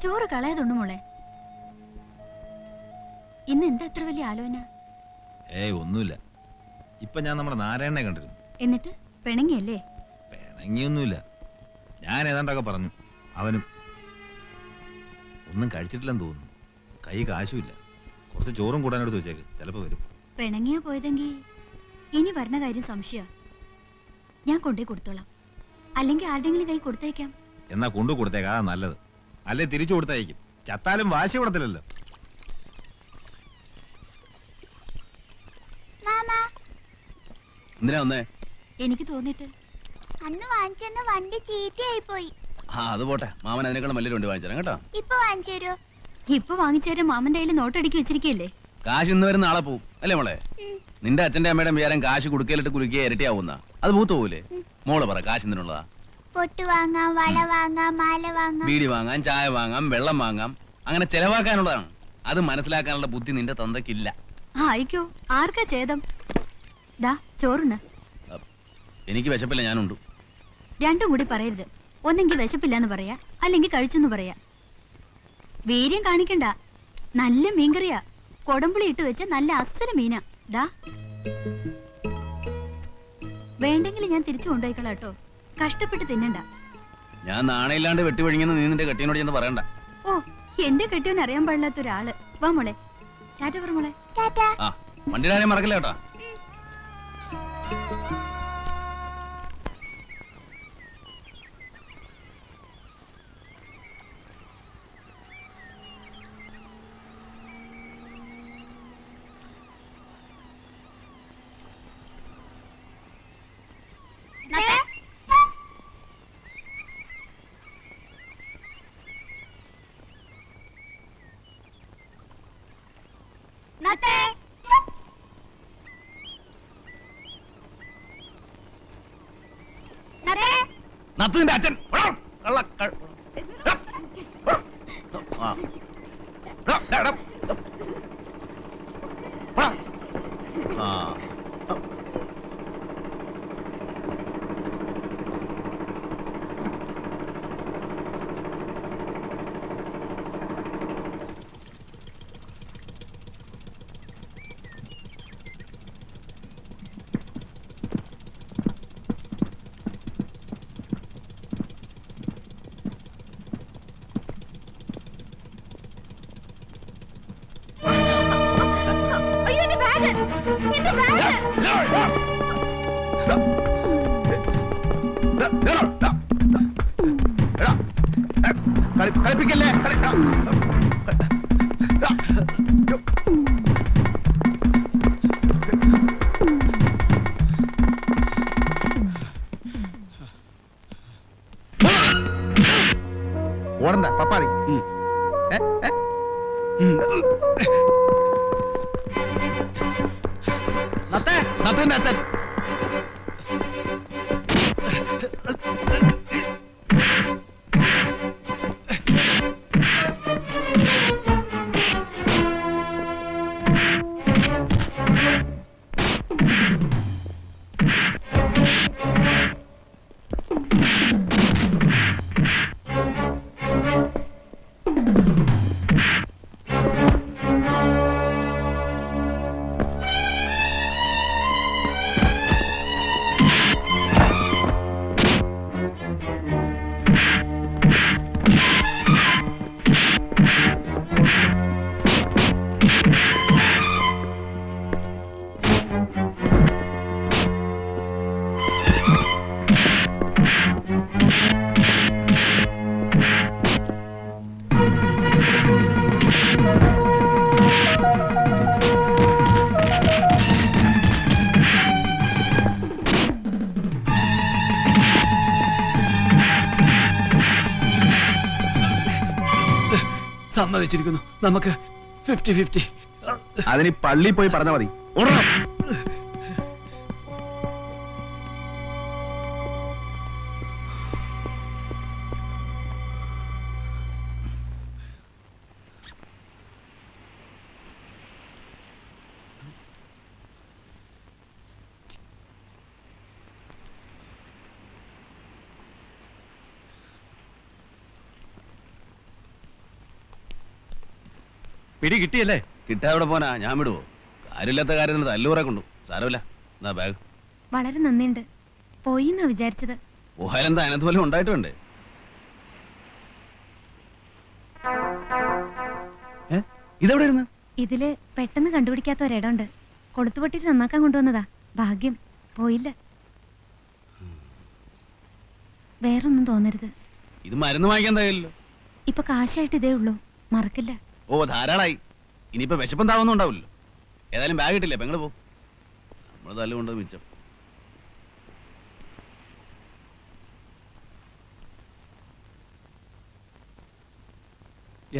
ചോറ് കളയതുണ്ട് മോളെ. ഇന്ന് എന്താ അത്ര വലിയ ആലോചന? ഏയ് ഒന്നുമില്ല. ഇപ്പൊ ഞാൻ നമ്മുടെ നാരായണനെ കണ്ടിരുന്നു. എന്നിട്ട് പിണങ്ങിയല്ലേ? പിണങ്ങിയൊന്നുമില്ല. ഞാൻ ഏതാണ്ടൊക്കെ പറഞ്ഞു. അവനും ഒന്നും കഴിച്ചിട്ടില്ലെന്ന് തോന്നുന്നു. കൈ കാശുമില്ല. കുറച്ച് ചോറും കൂടാനെടുത്ത് വെച്ചേക്ക്, ചിലപ്പോ വരും. പിണങ്ങിയാ പോയതെങ്കിൽ ഇനി വരണ കാര്യം സംശയ. ഞാൻ കൊണ്ടേ കൊടുത്തോളാം. അല്ലെങ്കിൽ ആരുടെങ്കിലും കൈ കൊടുത്തേക്കാം. എന്നാ കൊണ്ടു കൊടുത്തേക്കാ നല്ലത്. അല്ലെ തിരിച്ചു കൊടുത്തയക്കും. ചത്താലും വാശി കൊടുത്തില്ലല്ലോ. എന്തിനാ വന്നേ? എനിക്ക് തോന്നിട്ട് അന്ന് വാങ്ങിച്ചെന്ന വണ്ടി ചീത്തയായി പോയി. അത് പോട്ടെ, മാമൻ അതിനേക്കാളും വലിയൊരു വണ്ടി വാങ്ങിച്ചു കേട്ടോ. ഇപ്പൊ വാങ്ങിച്ചു തരുമോ? ഇപ്പൊ വാങ്ങിച്ചേരാൻ മാമന്റെ കയ്യിൽ നോട്ടടിക്കി വെച്ചിരിക്കല്ലേ? കാശ് ഇന്ന് വരും നാളെ പോവും അല്ലേ മോളെ? നിന്റെ അച്ഛന്റെ അമ്മയുടെ വിചാരം കാശ് കുടുക്കയിലിട്ട് കുലുക്കിയ ഇരട്ടിയാവുന്ന അത് മൂത്ത് പോകൂലേ? മോള് പറ, കാശ് എന്തിനുള്ളതാ? പൊട്ട് വാങ്ങാം, വള വാങ്ങാം, മാല വാങ്ങാം, ബീഡി വാങ്ങാം, ചായ വാങ്ങാം, വെള്ളം വാങ്ങാം. അങ്ങനെ ചെലവാക്കാനുള്ളതാണ്. അത് മനസ്സിലാക്കാനുള്ള ബുദ്ധി നിന്റെ തന്തയ്ക്കില്ല. ആയിക്കോ, ആർക്കാ ഛേദം? ദാ ചോറുണ്ട്. എനിക്ക് വിശപ്പില്ല, ഞാനുണ്ട്. രണ്ടും കൂടി പറയരുത്. ഒന്നെങ്കിൽ വിശപ്പില്ലെന്ന് പറയാ, അല്ലെങ്കിൽ കഴിച്ചെന്ന് പറയാ. വീര്യം കാണിക്കണ്ട. നല്ല മീൻകറിയാ. കൊടമ്പുളി ഇട്ട് വെച്ച നല്ല അസല മീനാ. ദാ വേണ്ടെങ്കിൽ ഞാൻ തിരിച്ചു കൊണ്ടുപോയിക്കളാം കേട്ടോ. കഷ്ടപ്പെട്ട് തിന്നണ്ട. ഞാൻ നാണയില്ലാണ്ട് വെട്ടിവഴിങ്ങുന്ന നീ നിന്റെ കെട്ടിയോട് ചെന്ന് പറയണ്ട. ഓ, എന്റെ കെട്ടിയോൻ അറിയാൻ പാടില്ലാത്ത ഒരാള്. വാ മോളെ, ടാറ്റ പറ മോളെ. ആ, വണ്ടിയുടെ കാര്യം മറക്കില്ല കേട്ടാ. നത്തിന്റെ അച്ഛൻ കളിപ്പിക്കല്ലേ? ഓടണ്ട പപ്പാതി. നത്തിന്റെ അച്ഛൻ സമ്മതിച്ചിരിക്കുന്നു. നമുക്ക് 50-50. അതിന് പള്ളി പോയി പറഞ്ഞാൽ മതി. ഓടണം. പിടി കിട്ടിയല്ലേ? കിട്ടാവിടെ പോനാ, ഞാൻ വിടുവോ? കാര്യമില്ലാത്ത കാര്യം തല്ലൂറെ കൊണ്ടു. സാരമില്ല, എന്നാ ബാഗ്. വളരെ നന്ദിയുണ്ട്. പോയി എന്നാ വിചാരിച്ചത്. പോയാലെന്താ അതിനകത്ത് പോലും ഉണ്ടായിട്ടുണ്ടേ. ഇതെവിടെ ഇരുന്ന്? ഇതില് പെട്ടെന്ന് കണ്ടുപിടിക്കാത്ത ഒരിടമുണ്ട്. കൊളുത്തുപൊട്ടിട്ട് നന്നാക്കാൻ കൊണ്ടുവന്നതാ. ഭാഗ്യം പോയില്ല. വേറൊന്നും തോന്നരുത്. ഇത് മരുന്ന് വാങ്ങിക്കാൻ തയ്യല്ലോ. ഇപ്പൊ കാശായിട്ട് ഇതേ ഉള്ളൂ, മറക്കില്ല. ഓ ധാരാളായി. ഇനിയിപ്പോ വിശപ്പന്താവൊന്നും ഉണ്ടാവില്ലോ. ഏതായാലും ബാഗ് കിട്ടില്ലേ, പെങ്ങള് പോ. നമ്മള് തല്ലുകൊണ്ട് മിച്ചം.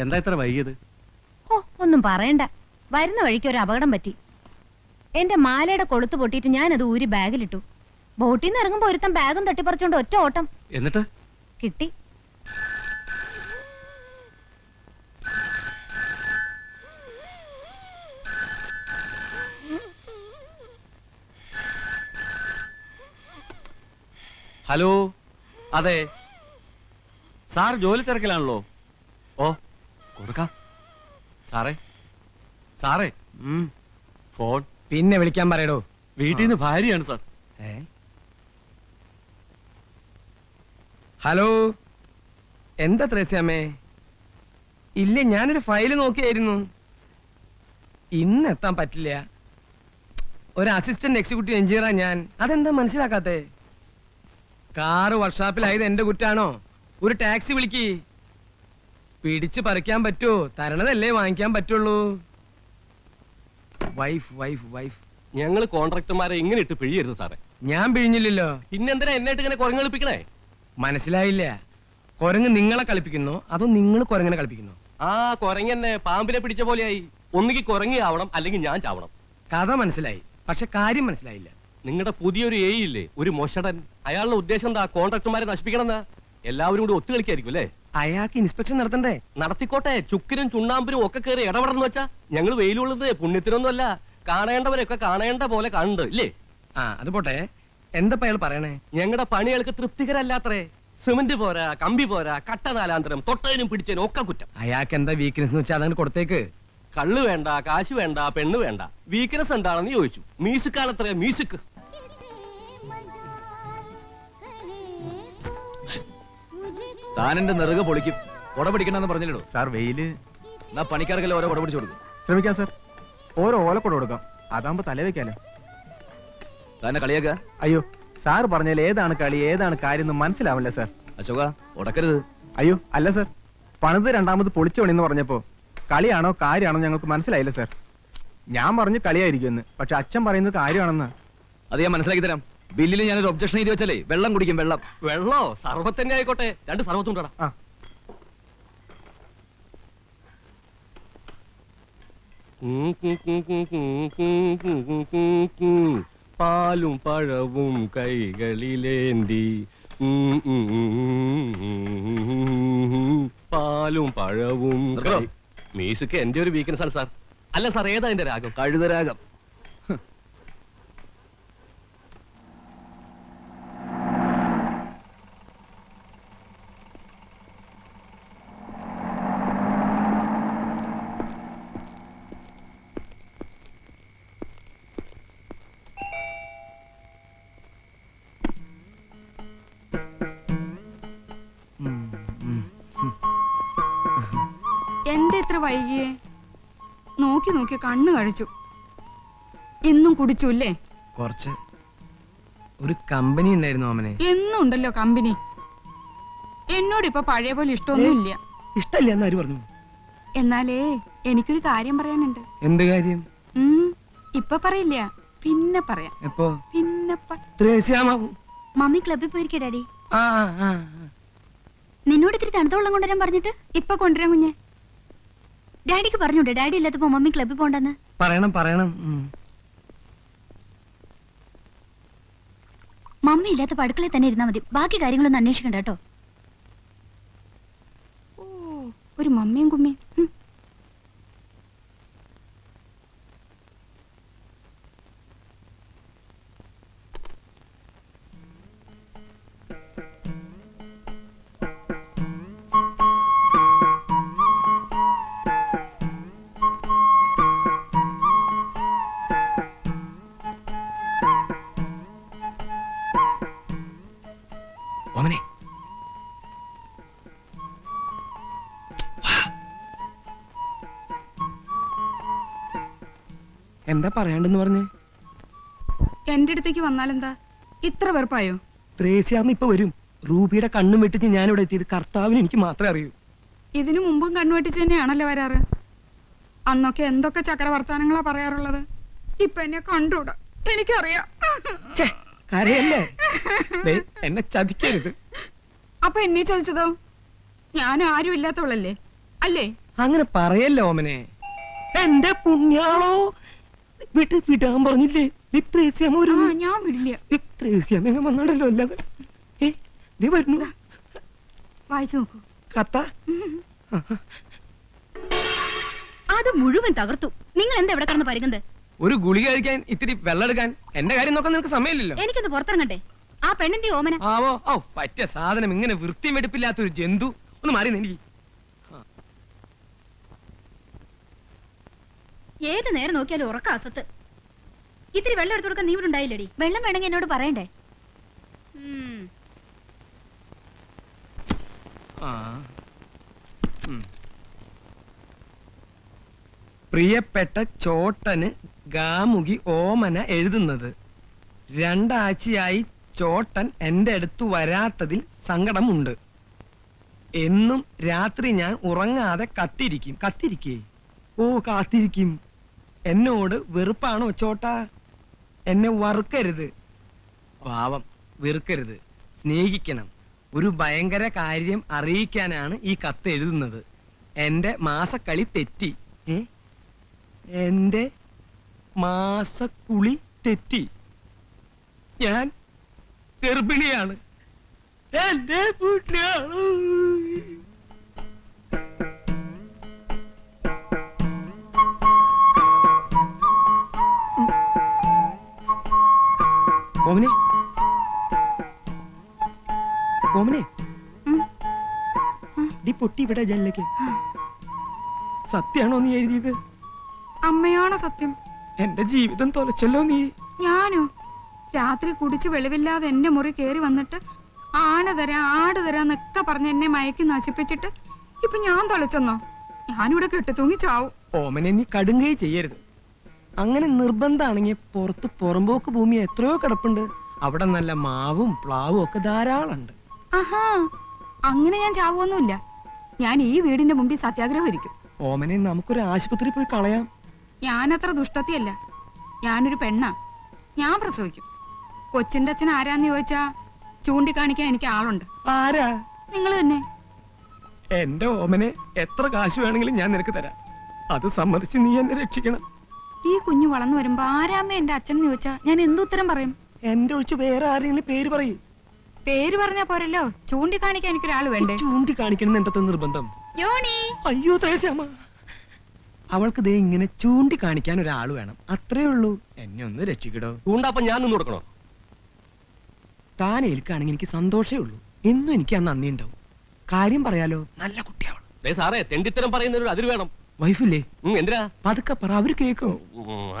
എന്താ ഇത്ര വൈകിയത്? ഓ ഒന്നും പറയണ്ട. വരുന്ന വഴിക്ക് ഒരു അപകടം പറ്റി. എന്റെ മാലയുടെ കൊളുത്ത് പൊട്ടിയിട്ട് ഞാനത് ഊരി ബാഗിലിട്ടു. ബോട്ടിൽ നിന്ന് ഇറങ്ങുമ്പോ ഒരുത്തൻ ബാഗും തട്ടിപ്പറിച്ചോണ്ട് ഒറ്റ ഓട്ടം. എന്നിട്ട് കിട്ടി. ഹലോ, അതെ സാർ ജോലി തിരക്കിലാണല്ലോ. ഓ കൊടുക്കാം. സാറേ സാറേ ഫോൺ പിന്നെ വിളിക്കാൻ പറയടോ. വീട്ടിൽ നിന്ന് ഭാര്യയാണ് സാർ. ഹലോ, എന്താ ത്രേസ്യാമ്മേ? ഇല്ല, ഞാനൊരു ഫയല് നോക്കിയായിരുന്നു. ഇന്ന് എത്താൻ പറ്റില്ല. ഒരു അസിസ്റ്റന്റ് എക്സിക്യൂട്ടീവ് എഞ്ചിനീയറാ ഞാൻ. അതെന്താ മനസ്സിലാക്കാത്തെ? കാറ് വർക്ക്ഷോപ്പിലായത് എന്റെ കുറ്റാണോ? ഒരു ടാക്സി വിളിക്ക്. പിടിച്ച് പറിക്കാൻ പറ്റുമോ? തരണതല്ലേ വാങ്ങിക്കാൻ പറ്റുള്ളൂ. Wife wife wife. ഞങ്ങൾ കോൺട്രാക്ടർമാരെ ഇങ്ങനെ ഇട്ട് പിഴിയരുത് സാറേ. ഞാൻ പിഴിഞ്ഞില്ലല്ലോ. പിന്നെന്തിനാ എന്നായിട്ട് ഇങ്ങനെ കുരങ്ങളിപ്പിക്കണേ? മനസ്സിലായില്ല. കുരങ്ങ് നിങ്ങളെ കളിപ്പിക്കുന്നോ അതോ നിങ്ങൾ കുരങ്ങനെ കളിപ്പിക്കുന്നോ? ആ കുരങ്ങന്നെ പാമ്പിനെ പിടിച്ച പോലെയായി. ഒന്നുകിൽ കുരങ്ങി ആവണം, അല്ലെങ്കിൽ ഞാൻ ചാവണം. കഥ മനസ്സിലായി, പക്ഷെ കാര്യം മനസ്സിലായില്ല. നിങ്ങളുടെ പുതിയൊരു എ ഇല്ലേ, ഒരു മൊഷടൻ. അയാളുടെ ഉദ്ദേശം എന്താ? കോൺട്രാക്ടർമാരെ നശിപ്പിക്കണമെന്നാ. എല്ലാവരും കൂടി ഒത്തു കളിക്കായിരിക്കും അല്ലേ? അയാൾക്ക് ഇൻസ്പെക്ഷൻ നടത്തണ്ടേ? നടത്തിക്കോട്ടെ. ചുക്കിനും ചുണ്ണാമ്പിനും ഒക്കെ കയറി ഇടപെടണമെന്ന് വെച്ചാ ഞങ്ങൾ വെയിലുള്ളത് പുണ്യത്തിനൊന്നും അല്ല. കാണേണ്ടവരൊക്കെ കാണേണ്ട പോലെ കാണുന്നുണ്ട് ഇല്ലേ? ആ അത് പോട്ടെ. എന്താ അയാൾ പറയണേ? ഞങ്ങളുടെ പണികൾക്ക് തൃപ്തികരല്ലാത്രേ. സിമന്റ് പോരാ, കമ്പി പോരാ, കട്ട നാലാന്തരം, തൊട്ടതിനും പിടിച്ചതിനും ഒക്കെ കുറ്റം. അയാൾക്ക് എന്താ വീക്ക്നെസ് വെച്ചാൽ അതങ്ങ് കൊടുത്തേക്ക്. കള്ള് വേണ്ട, കാശ് വേണ്ട, പെണ്ണ് വേണ്ട. വീക്ക്നെസ് എന്താണെന്ന് ചോദിച്ചു. മ്യൂസിക്കാണത്രേ മ്യൂസിക്. താൻ എന്റെ നെറുക പൊളിക്കും. കൊട പിടിക്കണമെന്ന് പറഞ്ഞില്ലടോ സാർ വെയില്. എന്നാ പണിക്കാർക്കെല്ലാം ഓരോ കൊട പിടിച്ചു കൊടുക്കും. ശ്രമിക്കാം സാർ. ഓരോ ഓലക്കൊട കൊടുക്കാം. അതാകുമ്പോ തല വെക്കാലോ. തന്നെ കളിയാക്ക. അയ്യോ, സാർ പറഞ്ഞാൽ ഏതാണ് കളി ഏതാണ് കാര്യം എന്ന് മനസ്സിലാവില്ല സാർ. അശോക ഉടക്കരുത്. അയ്യോ അല്ല സാർ, പണിത് രണ്ടാമത് പൊളിച്ചു പണിന്ന് പറഞ്ഞപ്പോ കളിയാണോ കാര്യമാണോ ഞങ്ങൾക്ക് മനസ്സിലായില്ല സാർ. ഞാൻ പറഞ്ഞു കളിയായിരിക്കുമെന്ന്, പക്ഷെ അച്ഛൻ പറയുന്നത് കാര്യമാണെന്ന്. അത് ഞാൻ മനസ്സിലാക്കി തരാം. ബില്ലിൽ ഞാനൊരു ഒബ്ജക്ഷൻ എഴുതി വെച്ചാലേ വെള്ളം കുടിക്കും. വെള്ളം വെള്ളോ സർവത്തന്നെ ആയിക്കോട്ടെ. 2 സർവത്തുണ്ടടാ. ആ പാലും പഴവും കൈകളിലേന്തി. പാലും പഴവും. മ്യൂസിക് എന്റെ ഒരു വീക്ക്നെസ് ആണ് സാർ. അല്ല സാർ, ഏതാ എന്റെ രാഗം? കഴുതരാഗം. എന്താ ഇത്ര വൈകിയേ? നോക്കി നോക്കി കണ്ണു കഴിച്ചു. എന്നും കുടിച്ചുല്ലേ? കുറച്ച്. ഒരു കമ്പനി ഉണ്ടായിരുന്നു ഓമനെ. എന്നും ഉണ്ടല്ലോ കമ്പനി. എന്നോട് ഇപ്പൊ പഴയ പോലെ ഇഷ്ടമൊന്നുമില്ല. ഇഷ്ടല്ല എന്ന് ആര് പറഞ്ഞു? എന്നാലേ എനിക്കൊരു കാര്യം പറയാനുണ്ട്. എന്ത് കാര്യം? ഇപ്പൊ പറയില്ല, പിന്നെ പറയാം. എപ്പോ? പിന്നെ മമ്മി ക്ലബിൽ പോയിരിക്കോ ഡാഡി? ആ നിന്നോട് ഇത്തിരി തണുത്ത വെള്ളം കൊണ്ടുവരാൻ പറഞ്ഞിട്ട് ഇപ്പൊ കൊണ്ടുവരാൻ കുഞ്ഞെ. ഡാഡിക്ക് പറഞ്ഞൂടെ ഡാഡി ഇല്ലാത്തപ്പോ മമ്മി ക്ലബിൽ പോണ്ടെന്ന്? പറയണം. മമ്മി ഇല്ലാത്ത അടുക്കളയിൽ തന്നെ ഇരുന്നാ മതി. ബാക്കി കാര്യങ്ങളൊന്നും അന്വേഷിക്കണ്ട കേട്ടോ. ഓ, ഒരു മമ്മിയും കുമ്മിയും. എന്താ പറയാണ്ടെന്ന് പറഞ്ഞേ? എന്റെ അടുത്തേക്ക് വന്നാലെന്താ ഇത്ര വെറുപ്പായോ? ത്രേസ്യാമ്മ ഇപ്പൊ വരും. റൂബിയുടെ കണ്ണും വെട്ടിച്ച് ഞാനിവിടെ എത്തിയത് കർത്താവിന് എനിക്ക് മാത്രമേ അറിയൂ. ഇതിനു മുമ്പും കണ്ണുവെട്ടിച്ച് തന്നെയാണല്ലോ വരാറ്. അന്നൊക്കെ എന്തൊക്കെ ചക്രവർത്താനങ്ങളാ പറയാറുള്ളത്. ഇപ്പൊ എന്നെ കണ്ടൂടാ, എനിക്കറിയാം. ഛേ, കരയല്ലേ? ദേ, എന്നെ ചതിക്കരുത്. അപ്പൊ എന്നെ ചോദിച്ചതോ? ഞാൻ ആരും ഇല്ലാത്തവളല്ലേ അല്ലേ? അങ്ങനെ പറയല്ലോ ഓമനെ. എന്റെ പുണ്യാളോ, വിടാൻ പറഞ്ഞില്ലേ? ത്രേസ്യാമ്മ ആ, വരും. ഞാൻ വിടില്ല. ത്രേസ്യാമ്മ എങ്ങനെ വന്നാണല്ലോ എല്ലാം. നീ വരുന്നു. വായിച്ചു നോക്കൂ. കത്ത അത് മുഴുവൻ തകർത്തു. നിങ്ങൾ എന്താ ഇവിടെ കിടന്ന് പരുങ്ങുന്നത്? ഒരു ഗുളിക കഴിക്കാൻ ഇത്തിരി വെള്ളം എടുക്കാൻ എന്റെ കാര്യം നോക്കാൻ നിനക്ക് സമയമില്ലല്ലോ. എനിക്കൊന്ന് പുറത്തിറങ്ങട്ടെ. ആ പെണ്ണിന്റെ ഓമന. ആവോ, ഓ പറ്റിയ സാധനം. ഇങ്ങനെ വൃത്തിയും വെടുപ്പില്ലാത്ത ഒരു ജന്തു. ഒന്ന് മാറി എനിക്ക്. ഏത് നേരം നോക്കിയാലും ഉറക്ക അസത്ത്. ഇത്തിരി വെള്ളം എടുത്തു കൊടുക്കാൻ നീ ഇവിടെ ഉണ്ടായില്ലടി. വെള്ളം വേണമെങ്കിൽ എന്നോട് പറയണ്ടേ? പ്രിയപ്പെട്ട ചോട്ടന് ഗാമുകി ഓമന എഴുതുന്നത്. 2 ആഴ്ചയായി ചോട്ടൻ എന്റെ അടുത്ത് വരാത്തതിൽ സങ്കടമുണ്ട്. എന്നും രാത്രി ഞാൻ ഉറങ്ങാതെ കാത്തിരിക്കും. എന്നോട് വെറുപ്പാണോ ചോട്ടാ? എന്നെ വറുക്കരുത്. പാവം, വെറുക്കരുത്, സ്നേഹിക്കണം. ഒരു ഭയങ്കര കാര്യം അറിയിക്കാനാണ് ഈ കത്ത് എഴുതുന്നത്. എന്റെ മാസക്കളി തെറ്റി. എന്റെ മാസക്കുളി തെറ്റി. ഞാൻ ഗർഭിണിയാണ്. എന്റെ പുണ്യാളോ. ഓമനെ, ഓമനെ, ഡി പൊട്ടി ഇവിടെ ജനലേക്ക്. സത്യാണോ നീ എഴുതിയത്? അമ്മയാണോ സത്യം? എന്റെ ജീവിതം തൊലച്ചല്ലോ നീ. ഞാനോ? രാത്രി കുടിച്ച് വെളിവില്ലാതെ എന്റെ മുറി കേറി വന്നിട്ട് ആട് തരാന്നൊക്കെ പറഞ്ഞ് എന്നെ മയക്കി നശിപ്പിച്ചിട്ട് ഇപ്പൊ ഞാൻ തൊലച്ചെന്നോ? ഞാനിവിടെ കെട്ടിത്തൂങ്ങി ചാവും. ഓമനെ, നീ കടുങ്കൈ ചെയ്യരുത്. അങ്ങനെ നിർബന്ധാണെങ്കിൽ പുറത്ത് പുറമ്പോക്ക് ഭൂമി എത്രയോ കിടപ്പുണ്ട്. അവിടെ നല്ല മാവും പ്ലാവും ഒക്കെ ധാരാളമുണ്ട്. ആഹാ, അങ്ങനെ ഞാൻ ചാവുമൊന്നുമില്ല. ഞാൻ ഈ വീടിന്റെ മുമ്പിൽ സത്യാഗ്രഹം ഇരിക്കും. ഓമനെ, നമുക്കൊരു ആശുപത്രി പോയി കളയാം. ഞാനത്ര ദുഷ്ടത്തിയല്ല. ഞാനൊരു പെണ്ണാ. ഞാൻ പ്രസവിക്കും. കൊച്ചിന്റെ അച്ഛൻ ആരാന്ന് ചോദിച്ചാ ചൂണ്ടിക്കാണിക്കാൻ എനിക്ക് ആളുണ്ട്. ആരാ? നിങ്ങൾ തന്നെ. എന്റെ ഓമനെ, എത്ര കാശ് വേണമെങ്കിലും ഞാൻ നിനക്ക് തരാം. അത് സമ്മതിച്ച് നീ എന്നെ രക്ഷിക്കണം. ഈ കുഞ്ഞു വളർന്നു വരുമ്പോ ആരാമ്മ എന്റെ അച്ഛൻ ചോദിച്ചാ ഞാൻ എന്തുത്തരം പറയും? എന്റെ ഒഴിച്ച് വേറെ ആരെങ്കിലും പേര് പറയും. പേര് പറഞ്ഞാ പോരല്ലോ, ചൂണ്ടിക്കാണിക്കാൻ എനിക്കൊരാള് വേണ്ടേ? ചൂണ്ടിക്കാണിക്കണം എന്തത്തെ നിർബന്ധം? യോണി, അയ്യോ ത്രേസ്യാമ്മ, അവൾക്ക് ദേ ഇങ്ങനെ ചൂണ്ടിക്കാണിക്കാൻ ഒരാള് വേണം, അത്രേ ഉള്ളൂ. എന്നെ ഒന്ന് രക്ഷിക്കടോ. ചൂണ്ടപ്പം ഞാൻ നിന്ന് കൊടുക്കണോ? താൻ ഏൽക്കാണെങ്കിൽ എനിക്ക് സന്തോഷേ ഉള്ളൂ. എന്നും എനിക്ക് ആ നന്ദി ഉണ്ടാവും. കാര്യം പറയാലോ, നല്ല കുട്ടിയാവണം. സാറേ, തെണ്ടിത്തരം പറയുന്നതിനൊരു അതിര് വേണം. വൈഫില്ലേ? എന്തിനാ? പതുക്കെ പറ, അവര് കേൾക്കും.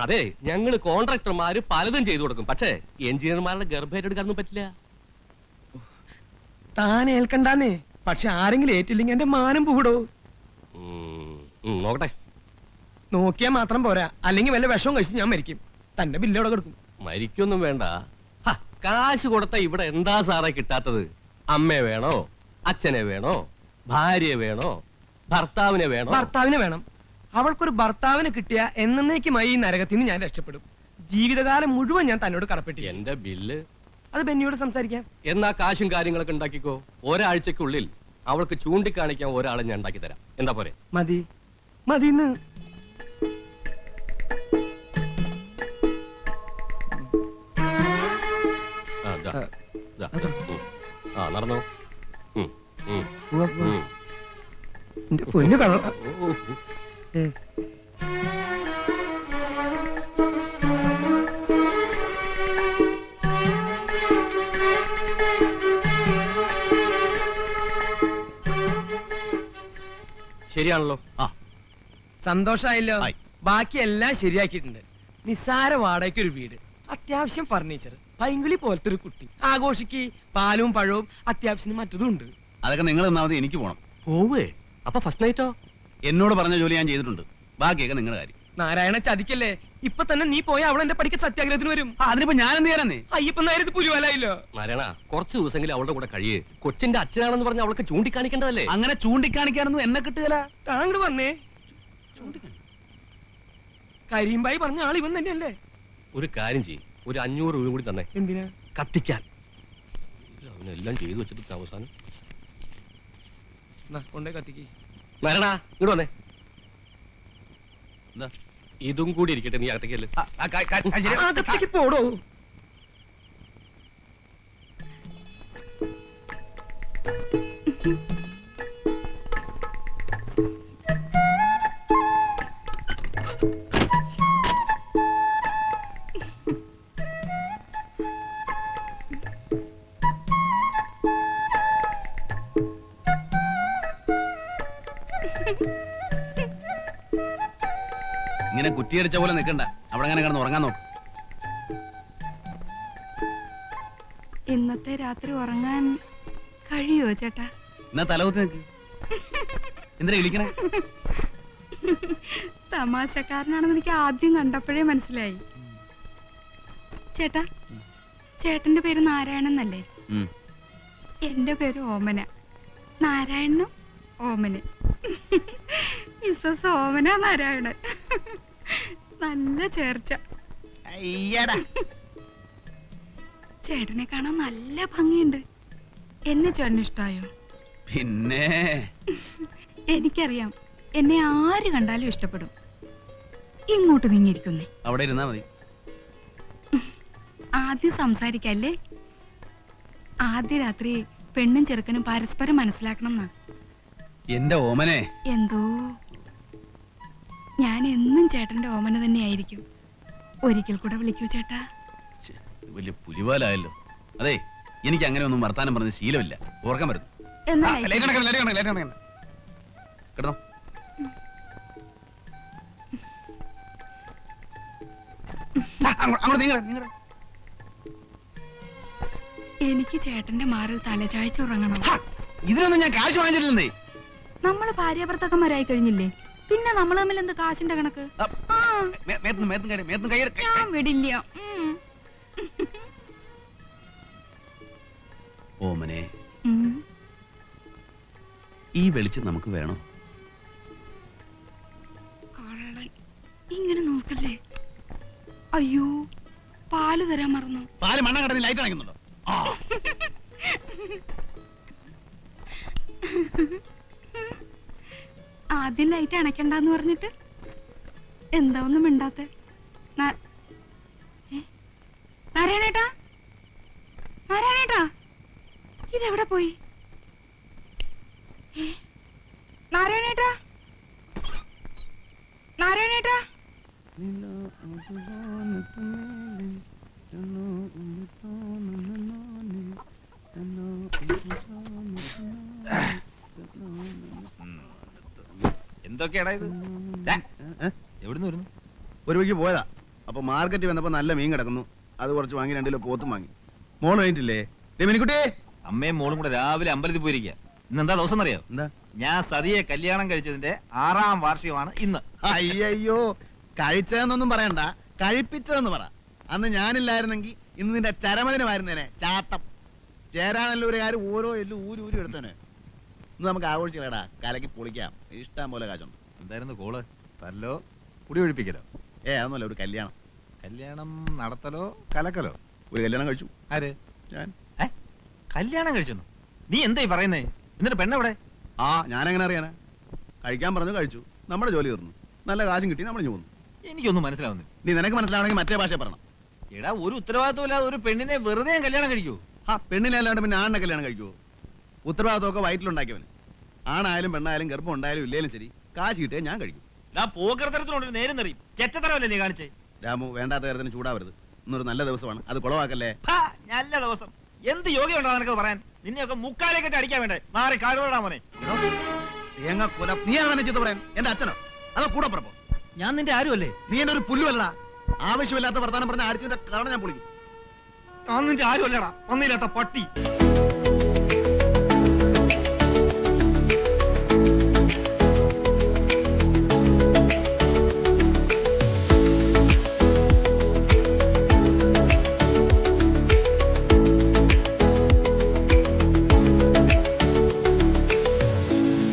അതെ, ഞങ്ങള് കോൺട്രാക്ടർമാര് പലതും ചെയ്തു കൊടുക്കും. പക്ഷേ എഞ്ചിനീയർമാരുടെ ഗർഭേറ്റെടുക്കാനൊന്നും പറ്റില്ല. താൻ ഏൽക്കണ്ടാന്നേ. പക്ഷെ ആരെങ്കിലും ഏറ്റില്ലെങ്കിൽ എന്റെ മാനം പൂടോ. നോക്കട്ടെ. നോക്കിയാ മാത്രം പോരാ, അല്ലെങ്കിൽ വല്ല വിഷവും കഴിച്ച് ഞാൻ മരിക്കും. തന്റെ ബില്ലോടെ കൊടുക്കും. മരിക്കൊന്നും വേണ്ട. കാശ് കൊടുത്ത ഇവിടെ എന്താ സാറേ കിട്ടാത്തത്? അമ്മയെ വേണോ? അച്ഛനെ വേണോ? ഭാര്യയെ വേണോ? ഭർത്താവിനെ വേണോ? ഭർത്താവിനെ വേണം. അവൾക്കൊരു ഭർത്താവിനെ കിട്ടിയ എന്നേക്കുമായി ഈ നരകത്തിൽ നിന്ന് ഞാൻ രക്ഷപ്പെടും. ജീവിതകാലം മുഴുവൻ ഞാൻ തന്നോട് കടപ്പെട്ടി. എന്റെ ബില്ല് അത് ബെന്നിയോട് സംസാരിക്കാം. എന്നാ കാശും കാര്യങ്ങളൊക്കെ ഉണ്ടാക്കിക്കോ. ഒരാഴ്ചക്കുള്ളിൽ അവൾക്ക് ചൂണ്ടിക്കാണിക്കാൻ ഒരാളെ ഞാൻ ഉണ്ടാക്കി തരാം. എന്താ പോരെ? മതി മതിന്ന്. നടന്നോ. എന്റെ പൊന്നു കള്ള. ശരിയാണല്ലോ. സന്തോഷായല്ലോ. ബാക്കി എല്ലാം ശരിയാക്കിയിട്ടുണ്ട്. നിസ്സാര വാടകയ്ക്ക് ഒരു വീട്, അത്യാവശ്യം ഫർണിച്ചർ, പൈങ്കിളി പോലത്തെ ഒരു കുട്ടി, ആഘോഷിക്ക് പാലും പഴവും, അത്യാവശ്യം മറ്റതും ഉണ്ട്. അതൊക്കെ നിങ്ങൾ തന്നാ മതി, എനിക്ക് പോണം. പോവേ? അപ്പൊ ഫസ്റ്റ് നൈറ്റോ? എന്നോട് പറഞ്ഞ ജോലി ഞാൻ ചെയ്തിട്ടുണ്ട്. ബാക്കിയൊക്കെ നിങ്ങളുടെ കാര്യം. നാരായണ ചതിക്കല്ലേ, ഇപ്പൊ തന്നെ നീ പോയ അവൾ എന്റെ പഠിക്ക സത്യാഗ്രഹത്തിന് വരും. അതിനിപ്പോ ഞാൻ എന്ത് ചെയ്യാനേ? അയ്യപ്പൻ നേരത്ത് പുലിവാലായില്ലോ. നാരായണ കുറച്ച് ദിവസമെങ്കിലും അവളുടെ കൂടെ കഴിയേ. കൊച്ചിന്റെ അച്ഛനാണെന്ന് പറഞ്ഞ അവൾക്ക് ചൂണ്ടിക്കാണിക്കേണ്ടതല്ലേ? അങ്ങനെ ചൂണ്ടിക്കാണിക്കാനൊന്നും എന്നെ കിട്ടുകയില്ല. താങ്കൾ വന്നേ. കരീംബായി പറഞ്ഞ ആൾ ഇവൻ തന്നെയല്ലേ? ഒരു കാര്യം ചെയ്യും, ഒരു 500 രൂപ കൂടി തന്നെ. എന്തിനാ? കത്തിക്കാൻ. അവനെല്ലാം ചെയ്തു വെച്ചിട്ട് അവസാനം കൊണ്ടേ കത്തിക്ക്. നാരായണ ഇങ്ങോട്ട് വന്നേ. എന്താ? ഇതും കൂടി ഇരിക്കട്ടെ, നീ അകത്തേക്കല്ലേ. അകത്തേക്ക് പോടോ. ഇങ്ങനെ കുറ്റിയടിച്ച പോലെ നിൽക്കണ്ട, അവിടെ അങ്ങനെ കിടന്ന് ഉറങ്ങാൻ നോക്ക്. ഇന്നത്തെ രാത്രി ഉറങ്ങാൻ കഴിയോ ചേട്ടാ? എന്നാ തലകുത്തി നിൽക്ക്. എന്തിനാ വിളിക്കണേ? തമാശക്കാരനാണെന്ന് എനിക്ക് ആദ്യം കണ്ടപ്പോഴേ മനസ്സിലായി. ചേട്ടാ, ചേട്ടന്റെ പേര് നാരായണൻ എന്നല്ലേ? എന്റെ പേര് ഓമന. നാരായണനും ഓമന്. മിസ്സസ് ഓമന നാരായണൻ. നല്ല ചേർച്ച. ചേട്ടനെ കാണാൻ നല്ല ഭംഗിയുണ്ട്. എന്നെ ചേട്ടന് ഇഷ്ടായോ? പിന്നെ എനിക്കറിയാം, എന്നെ ആര് കണ്ടാലും ഇഷ്ടപ്പെടും. ഇങ്ങോട്ട് നീങ്ങിയിരിക്കുന്നേ. അവിടെ ഇരുന്നാ മതി. ആദ്യം സംസാരിക്കല്ലേ. ആദ്യ രാത്രി പെണ്ണും ചെറുക്കനും പരസ്പരം മനസ്സിലാക്കണം എന്നാ. എന്റെ ഓമനെ. എന്തോ ഞാൻ എന്നും ചേട്ടന്റെ ഓമന തന്നെയായിരിക്കും. ഒരിക്കൽ കൂടെ വിളിക്കൂ ചേട്ടാ. വലിയ പുലിവാലായല്ലോ. അതെ, എനിക്ക് അങ്ങനെ ഒന്നും വർത്താനം പറഞ്ഞ ശീലമില്ല. ഓർക്കാൻ വരുന്നു. എന്നാ കിടന്നോ. അങ്ങോട്ട് നീങ്ങട. എനിക്ക് ചേട്ടന്റെ മാറിൽ തലചായ്ച്ചുറങ്ങണം. ഇതിനൊന്നും ഞാൻ കാശ് വാങ്ങിച്ചിട്ടില്ലേ? നമ്മള് ഭാര്യാഭർത്താക്കന്മാരായി കഴിഞ്ഞില്ലേ, പിന്നെ നമ്മൾ തമ്മിൽ എന്ത് കാശിന്റെ കണക്ക്? ഞാൻ വിടില്ല. ഓമനെ, ഈ വെളിച്ചം നമുക്ക് വേണോ? കള്ളൻ, ഇങ്ങനെ നോക്കല്ലേ. അയ്യോ, പാല് തരാൻ മറന്നു. പാല് മണ്ണ കടന്ന് ലൈറ്റ് അണയ്ക്കുന്നുണ്ടോ? ആദ്യം ലൈറ്റ് അണയ്ക്കണ്ടെന്ന് പറഞ്ഞിട്ട് എന്താ ഒന്നും മിണ്ടാത്തെ? നാരായണേട്ടാ, നാരായണേട്ടാ, ഇതെവിടെ പോയി? നാരായണേട്ടാ, നാരായണേട്ടാ. എന്തൊക്കെയാടാ ഇത്? എവിടുന്ന് വരുന്നു? ഒരു വഴിക്ക് പോയതാ. അപ്പൊ മാർക്കറ്റിൽ വന്നപ്പോ നല്ല മീൻ കിടക്കുന്നു. അത് കുറച്ച് വാങ്ങി 2 കിലോ പോത്തും വാങ്ങി. മോള് കഴിഞ്ഞിട്ടില്ലേ? രമിനിക്കുട്ടി, അമ്മയും മോളും കൂടെ രാവിലെ അമ്പലത്തിൽ പോയിരിക്കുക. ഇന്ന് എന്താ ദിവസം അറിയാം? എന്താ? ഞാൻ സതിയെ കല്യാണം കഴിച്ചതിന്റെ 6ാം വാർഷികമാണ് ഇന്ന്. അയ്യോ, കഴിച്ചതെന്നൊന്നും പറയണ്ട, കഴിപ്പിച്ചതെന്ന് പറ. അന്ന് ഞാനില്ലായിരുന്നെങ്കിൽ ഇന്ന് നിന്റെ ചരമദിനമായിരുന്നേനെ. ചാട്ടം ചേരാനല്ലൂരുകാർ ഓരോ എല്ലും ഊരി എടുത്തേനെ. ഇന്ന് നമുക്ക് ആഘോഷിക്കലടാ, കലക്കി പൊളിക്കാം. ഇഷ്ടം പോലെ കാശുണ്ട്. എന്തായിരുന്നു കോള്? തല്ലോ കുടി ഒഴിപ്പിക്കലോ? അതൊന്നുമല്ല, ഒരു കല്യാണം. കല്യാണം നടത്തലോ കലക്കലോ? ഒരു കല്യാണം കഴിച്ചു. ആര്? ഞാൻ. കല്യാണം കഴിച്ചെന്നു? നീ എന്തായി പറയുന്നേ? എന്നിട്ട് പെണ്ണെവിടെ? ഞാനെങ്ങനെ അറിയാനാ? കഴിക്കാൻ പറഞ്ഞു, കഴിച്ചു. നമ്മുടെ ജോലി തീർന്നു. നല്ല കാശും കിട്ടി, നമ്മൾ പോന്നു. എനിക്കൊന്നും മനസ്സിലാവുന്നില്ല. നീ നിനക്ക് മനസ്സിലാവണമെങ്കിൽ മറ്റേ ഭാഷ പറയണം. എടാ, ഒരു ഉത്തരവാദിത്വമില്ലാതെ ഒരു പെണ്ണിനെ വെറുതെ കല്യാണം കഴിക്കൂ? പെണ്ണിനെ അല്ലാണ്ട് പിന്നെ ആണിനെ കല്യാണം കഴിക്കുവോ? ഉത്തരവാദിത്വമൊക്കെ വയറ്റിലുണ്ടാക്കിയവന്. ആണായാലും പെണ്ണായാലും ഗർഭം ഉണ്ടായാലും ഇല്ലേലും ശരി, കാശ് കിട്ടിയാൽ ഞാൻ കഴിക്കും. പോക്കരത്തരത്തിനോട് നേരം നിറയും. ചെറ്റത്തരമല്ലേ നീ കാണിച്ചേ? രാമു, വേണ്ടാത്ത കാര്യത്തിന് ചൂടാവരുത്. ഇന്നൊരു നല്ല ദിവസമാണ്, അത് കുളവാക്കല്ലേ. നല്ല ദിവസം എന്ത് യോഗ്യമുണ്ടോ നിനക്ക് പറയാൻ? നിന്നെയൊക്കെ മുക്കാലേക്കെട്ട് അടിക്കാൻ വേണ്ടേ? മാറി കാടുകൊണ്ടാ മോനെ. തേങ്ങ കൊല. നീയാണ് എന്നെ ചീത്ത പറയാൻ? എന്റെ അച്ഛനോ അതോ കൂടെ പറപ്പോ? ഞാൻ നിന്റെ ആരുമല്ലേ? നീ എന്റെ ഒരു പുല്ലുമല്ലടാ. ആവശ്യമില്ലാത്ത വർത്താനം പറഞ്ഞ അടിച്ചതിന്റെ കാരണം ഞാൻ പൊളിക്കും. ഞാൻ നിന്റെ ആരുമല്ലടാ, ഒന്നില്ലാത്ത പട്ടി.